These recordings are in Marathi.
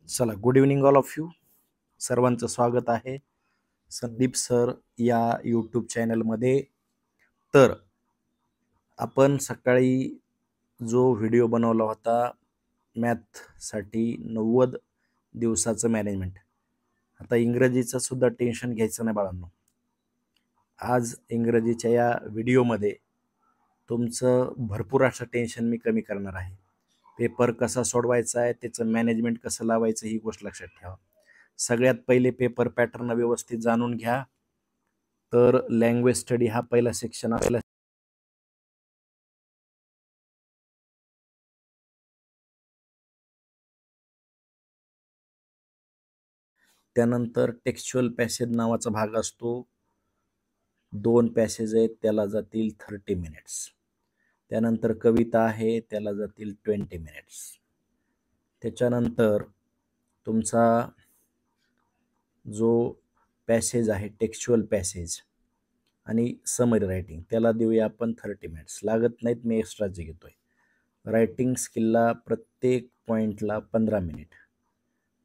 चला, good evening all of you. सर्वांचं स्वागत आहे संदीप सर या यूट्यूब चॅनलमध्ये. तर आपण सकाळी जो व्हिडिओ बनवला होता मॅथसाठी 90 दिवसाचं मॅनेजमेंट, आता इंग्रजीचं सुद्धा टेन्शन घ्यायचं नाही बाळांनो. आज इंग्रजीच्या या व्हिडिओमध्ये तुमचं भरपूर असं टेन्शन मी कमी करणार आहे. पेपर कसा सोडवायचा आहे, त्याचं मॅनेजमेंट कसं लावायचं ही गोष्ट लक्षात ठेवा. सगळ्यात पहिले पेपर पॅटर्न व्यवस्थित जाणून घ्या. तर लँग्वेज स्टडी हा पहिला सेक्शन असला, त्यानंतर टेक्स्च्युअल पॅसेज नावाचा भाग असतो. 2 पॅसेज आहेत, त्याला जातील 30 मिनिट्स. त्यानंतर कविता आहे, त्याला जातील 20 मिनिट्स. त्याच्यानंतर तुमचा जो पॅसेज आहे टेक्स्च्युअल पॅसेज आणि समरी रायटिंग, त्याला देऊया आपण 30 मिनिट्स. लागत नाहीत, मी एक्स्ट्राचे घेतोय. रायटिंग स्किलला प्रत्येक पॉईंटला 15 मिनिट,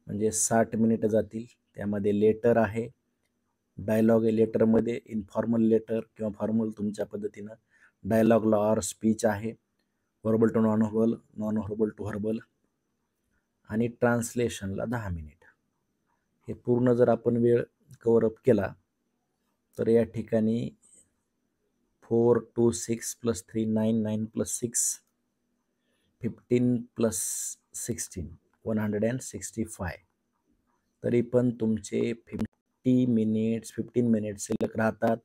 म्हणजे 60 मिनिट जातील. त्यामध्ये लेटर आहे, डायलॉग आहे. लेटरमध्ये इन्फॉर्मल लेटर किंवा फॉर्मल तुमच्या पद्धतीनं, डायलॉगला ऑर स्पीच आहे, verbal to non verbal, non verbal to verbal, आणि ट्रान्सलेशनला 10 मिनिट. हे पूर्ण जर आपण वेळ कव्हर अप केला तर या ठिकाणी 4 2 6 + 3 9 9 + 6 15 + 16 165. तरी पण तुमचे 15 मिनिट्स शिल्लक राहतात,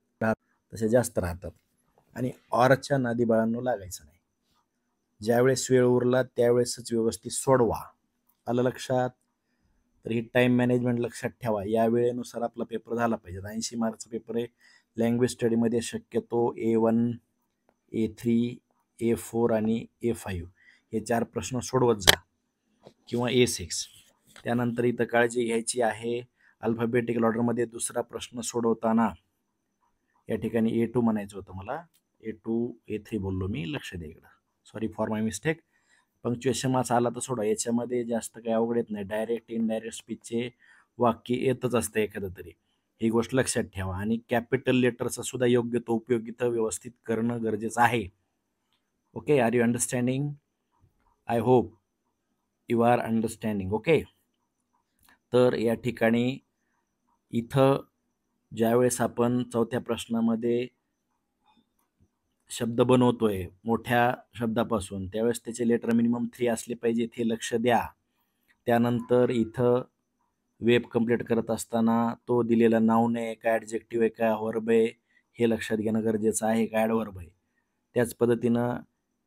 तसे जास्त राहतात. आणि ऑरच्या नादी बाळांनो लागायचं नाही. ज्यावेळेस वेळ उरला त्यावेळेसच व्यवस्थित सोडवा. आलं लक्षात? तर ही टाईम मॅनेजमेंट लक्षात ठेवा. या वेळेनुसार आपला पेपर झाला पाहिजे. 80 मार्कचा पेपर आहे. लँग्वेज स्टडीमध्ये शक्यतो A1, A3, A4 आणि A5 हे 4 प्रश्न सोडवत जा, किंवा A6. त्यानंतर इथं काळजी घ्यायची आहे, अल्फाबेटिकल ऑर्डरमध्ये दुसरा प्रश्न सोडवताना या ठिकाणी A2 म्हणायचं होतं मला, A2 A3 बोललो मी, लक्ष द्या इकडं. Sorry for my mistake. Punctuation marks आला तर सोडा. याच्यामध्ये जास्त काही अवघड येत नाही. डायरेक्ट इनडायरेक्ट स्पीचचे वाक्य येतच असतं एखादं तरी, ही गोष्ट लक्षात ठेवा. आणि कॅपिटल लेटरचा सुद्धा योग्य तो उपयोगिता व्यवस्थित करणं गरजेचं आहे. Okay, are you understanding? I hope you are understanding. Okay. तर या ठिकाणी इथं ज्यावेळेस आपण चौथ्या प्रश्नामध्ये शब्द बनवतोय मोठ्या शब्दापासून, त्यावेळेस त्याचे लेटर मिनिमम 3 असले पाहिजेत, हे लक्ष द्या. त्यानंतर इथं वेब कंप्लीट करत असताना तो दिलेला नाऊन आहे का, ॲडजेक्टिव्ह आहे का, वर्ब आहे, हे लक्षात घेणं गरजेचं आहे का, ॲडवर्ब आहे. त्याच पद्धतीनं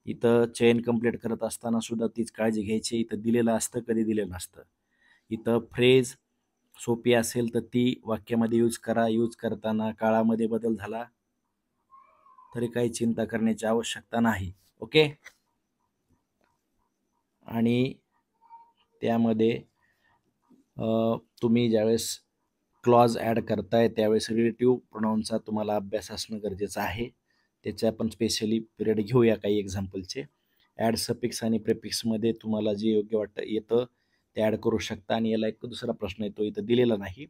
इथं चेन कंप्लीट करत असताना सुद्धा तीच काळजी घ्यायची. इथं दिलेलं असतं, कधी दिलेलं नसतं. इथं फ्रेज सोपी असेल तर ती वाक्यामध्ये यूज करा. यूज करताना काळामध्ये बदल झाला तरी काही चिंता करण्याची आवश्यकता नाही. ओके. आणि त्यामध्ये तुम्ही ज्यावेळेस क्लॉज ॲड करताय त्यावेळेस रिलेटिव्ह प्रोनाऊनचा तुम्हाला अभ्यास असणं गरजेचं आहे. त्याचे आपण स्पेशली पिरियड घेऊया काही एक्झाम्पलचे. ॲड सफिक्स आणि प्रेफिक्समध्ये तुम्हाला जे योग्य वाटतं येतं ते ॲड करू शकता. आणि याला एक दुसरा प्रश्न येतो, इथं दिलेला नाही,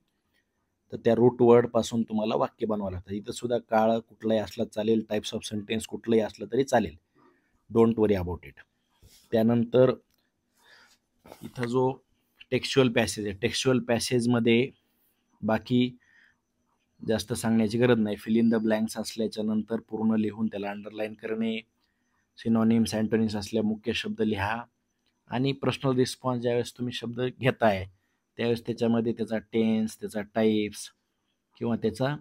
तर त्या रूट वर्डपासून तुम्हाला वाक्य बनवावं लागतं. इथं सुद्धा काळ कुठलाही असला चालेल, टाईप्स ऑफ सेंटेन्स कुठलंही असलं तरी चालेल. Don't worry about it. त्यानंतर इथं जो टेक्स्च्युअल पॅसेज आहे, टेक्स्च्युअल पॅसेजमध्ये बाकी जास्त सांगण्याची गरज नाही. फिल इन द ब्लँक्स असल्याच्या नंतर पूर्ण लिहून त्याला अंडरलाईन करणे, सिनॉनिम्स अँटोनिम्स असल्या मुख्य शब्द लिहा. आणि पर्सनल रिस्पॉन्स ज्यावेळेस तुम्ही शब्द घेताय त्यावेळेस त्याच्यामध्ये त्याचा टेन्स, त्याचा टाईप्स किंवा त्याचा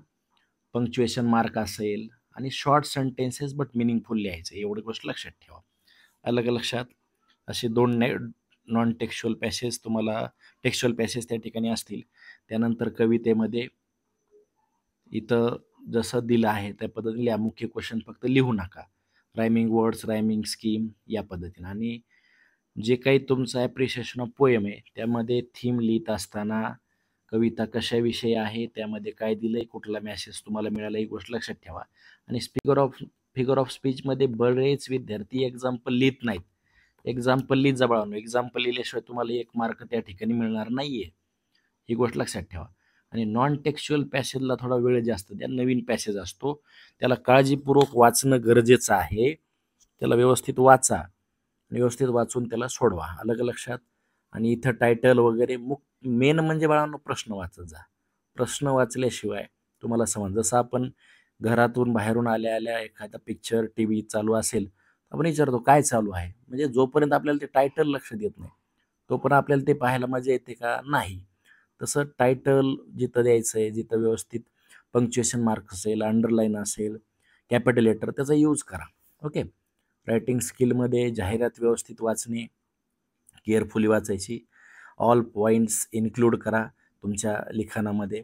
पंक्च्युएशन मार्क असेल, आणि शॉर्ट सेंटेन्सेस बट मिनिंगफुल लिहायचं, एवढी गोष्ट लक्षात ठेवा. अलग लक्षात. असे 2 नॉन टेक्स्च्युअल पॅसेज तुम्हाला, टेक्स्च्युअल पॅसेज त्या ठिकाणी असतील. त्यानंतर कवितेमध्ये इथं जसं दिलं आहे त्या पद्धतीने लिहा. मुख्य क्वेश्चन फक्त लिहू नका. रायमिंग वर्ड्स, रायमिंग स्कीम या पद्धतीनं. आणि जे काही तुमचं ॲप्रिशिएशन ऑफ पोएम आहे त्यामध्ये थीम लिहित असताना कविता कशाविषयी आहे, त्यामध्ये काय दिलंय, कुठला मॅसेज तुम्हाला मिळाला, ही गोष्ट लक्षात ठेवा. आणि फिगर ऑफ स्पीचमध्ये बरेच विद्यार्थी एक्झाम्पल लिहित नाहीत. एक्झाम्पल लिहित जा बाळांनो. एक्झाम्पल लिहिल्याशिवाय तुम्हाला 1 मार्क त्या ठिकाणी मिळणार नाहीये. ही गोष्ट लक्षात ठेवा. आणि नॉन टेक्स्च्युअल पॅसेजला थोडा वेळ जास्त द्या. नवीन पॅसेज असतो. त्याला काळजीपूर्वक वाचणं गरजेचं आहे. त्याला व्यवस्थित वाचा आणि व्यवस्थित वाचून त्याला सोडवा. आलं का लक्षात? आणि इथं टायटल वगैरे मेन म्हणजे बाळांनो प्रश्न वाचत जा. प्रश्न वाचल्याशिवाय तुम्हाला समज जसं आपण घरातून बाहेरून आल्या-आल्या एखादा पिक्चर, टीव्ही चालू असेल, आपण विचारतो काय चालू आहे? म्हणजे जोपर्यंत आपल्याला ते टायटल लक्षात येत नाही, तोपर्यंत आपल्याला ते पाहायला मजा येते का? नाही. तसं टायटल जिथं द्यायचं आहे, जिथं व्यवस्थित पंक्च्युएशन मार्क असेल, अंडरलाईन असेल, कॅपिटल लेटर त्याचा यूज करा. ओके. रायटिंग स्किलमध्ये जाहिरात व्यवस्थित वाचणे, केअरफुली वाचायची. ऑल पॉइंट्स इन्क्लूड करा तुमच्या लिखाणामध्ये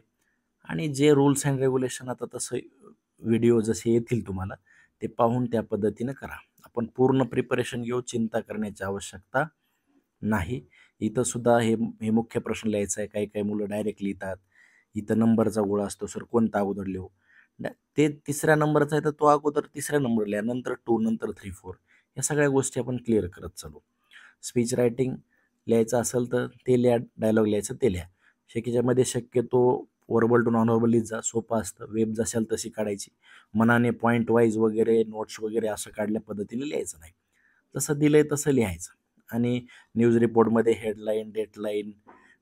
आणि जे रूल्स अँड रेग्युलेशन आता तसं व्हिडिओ जसे येतील तुम्हाला ते पाहून त्या पद्धतीनं करा. आपण पूर्ण प्रिपरेशन घेऊ, चिंता करण्याची आवश्यकता नाही. इथं सुद्धा हे मुख्य प्रश्न लिहायचा आहे. काही-काही मुलं डायरेक्ट लिहितात. इथं नंबरचा गोळा असतो, सर कोणता अगोदर लिहू? ते तिसऱ्या नंबरचा आहे तर तो अगोदर तिसऱ्या नंबर लिहा, नंतर 2, नंतर 3, 4 या सगळ्या गोष्टी आपण क्लिअर करत चालू. स्पीच रायटिंग लिहायचं असेल तर ते लिहा, डायलॉग लिहायचं ते लिहा. त्याच्यामध्ये शक्यतो वर्बल टू नॉन वर्बल लिहित जा, सोपं असतं. वेब जशाल तशी काढायची. मनाने पॉइंट वाईज वगैरे नोट्स वगैरे असं काढल्या पद्धतीने लिहायचं नाही. जसं दिलंय तसं लिहायचं आणि न्यूज रिपोर्टमध्ये हेडलाईन, डेडलाईन,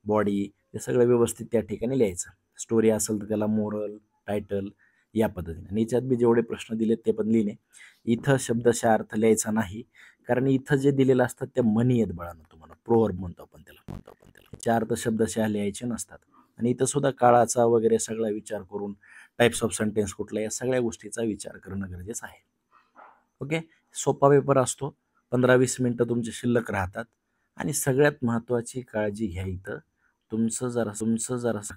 बॉडी हे सगळं व्यवस्थित त्या ठिकाणी लिहायचं. स्टोरी असेल तर त्याला मोरल, टायटल या पद्धतीने आणि याच्यात मी जेवढे प्रश्न दिलेत ते पण लिहिणे. इथं शब्दशः अर्थ लिहायचा नाही, कारण इथं जे दिलेलं असतात ते म्हणी आहेत बाळांनो तुम्हाला. प्रोव्हर्ब म्हणतो आपण त्याला. याचे अर्थ शब्दशः लिहायचे नसतात. आणि इथं सुद्धा काळाचा वगैरे सगळा विचार करून टाइप्स ऑफ सेंटेन्स कुठला या सगळ्या गोष्टीचा विचार करणं गरजेचं आहे. ओके. सोपा पेपर असतो. 15-20 मिनिटं तुमचे शिल्लक राहतात आणि सगळ्यात महत्त्वाची काळजी घ्या इथं. तुमचं जरासं